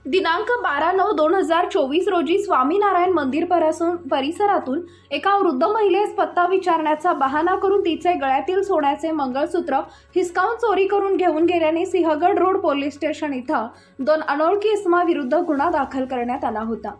दिनांक 12/9/2024 रोजी स्वामीनारायण मंदिर परिसरातून एका वृद्ध महिलेस पत्ता विचारण्याचा बहाणा करून तिचे गळ्यातील सोन्याचे मंगळसूत्र हिसकावून चोरी करून घेऊन गेल्याने सिंहगड रोड पोलीस स्टेशन इथं 2 अनोळखी इसमाविरुद्ध गुन्हा दाखल करण्यात आला होता।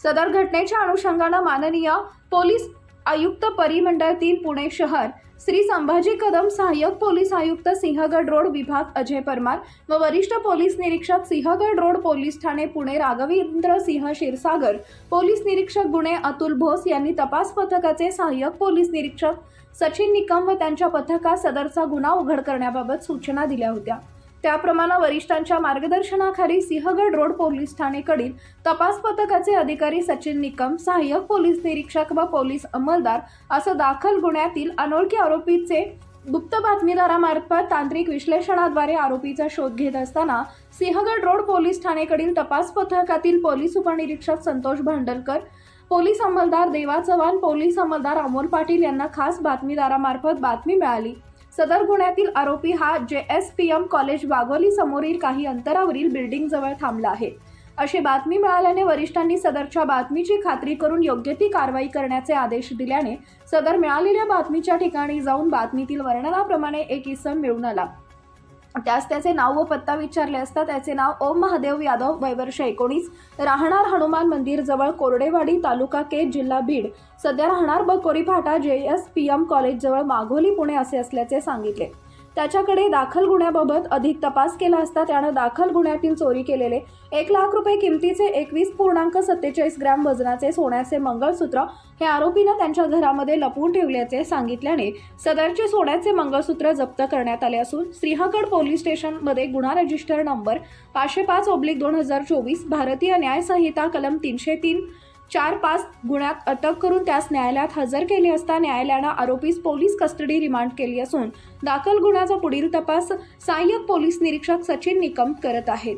सदर घटनेच्या अनुषंगाने माननीय पोलीस आयुक्त परिमंडळ 3 पुणे शहर श्री संभाजी कदम, सहाय्यक पोलीस आयुक्त सिंहगड रोड विभाग अजय परमार व वरिष्ठ पोलीस निरीक्षक Sinhagad road police Thane Pune Raghavendra Singh Kshirsagar, police निरीक्षक गुन्हे अतुल भोस यांनी तपास पथकाचे सहाय्यक पोलीस निरीक्षक सचिन निकम व त्यांच्या पथकास सदरचा गुन्हा उघड करण्याबाबत सूचना दिल्या होत्या। त्याप्रमाणे वरिष्ठांच्या मार्गदर्शनाखाली सिंहगड रोड पोलीस ठाणेकडील तपास पथकाचे अधिकारी सचिन निकम, सहाय्यक पोलीस निरीक्षक व पोलीस अंमलदार असं दाखल गुन्ह्यातील अनोळखी आरोपीचे गुप्त बातमीदारामार्फत तांत्रिक विश्लेषणाद्वारे आरोपीचा शोध घेत असताना सिंहगड रोड पोलीस ठाणेकडील तपास पथकातील पोलीस उपनिरीक्षक संतोष भांडलकर, पोलीस अंमलदार देवा चव्हाण, पोलीस अंमलदार अमोल पाटील यांना खास बातमीदारामार्फत बातमी मिळाली। सदर गुन्ह्यातील आरोपी हा JSPM कॉलेज वाघोली समोरील काही अंतरावरील बिल्डिंग जवळ थांबला आहे अशी बातमी मिळाल्याने वरिष्ठांनी सदरच्या बातमीची खात्री करून योग्य ती कारवाई करण्याचे आदेश दिल्याने सदर मिळालेल्या बातमीच्या ठिकाणी जाऊन बातमीतील वर्णनाप्रमाणे एक इसम मिळून आला। त्यास त्याचे नाव व पत्ता विचारले असता त्याचे नाव ओम महादेव यादव, वय वर्ष 19, राहणार हनुमान मंदिर जवळ कोरडेवाडी, तालुका केज, जिल्हा बीड, सध्या राहणार बकोरी फाटा, JSPM कॉलेज जवळ माघोली पुणे असे असल्याचे सांगितले। त्याच्याकडे दाखल गुन्ह्याबाबत अधिक तपास केला असता त्यानं दाखल गुन्ह्यातील चोरी केलेले 1 लाख रुपये किमतीचे 21.47 ग्रॅम वजनाचे सोन्याचे मंगळसूत्र हे आरोपीनं त्यांच्या घरामध्ये लपवून ठेवल्याचे सांगितल्याने सदरचे सोन्याचे मंगळसूत्र जप्त करण्यात आले असून सिंहगड पोलीस स्टेशनमध्ये गुन्हा रजिस्टर नंबर 505/2024 भारतीय न्याय संहिता कलम 303-4-5 गुन्ह्यात अटक करून त्यास न्यायालयात हजर केले असता न्यायालयाने आरोपीस पोलीस कस्टडी रिमांड केली असून दाखल गुन्ह्याचा पुढील तपास सहाय्यक पोलीस निरीक्षक सचिन निकम करत आहेत।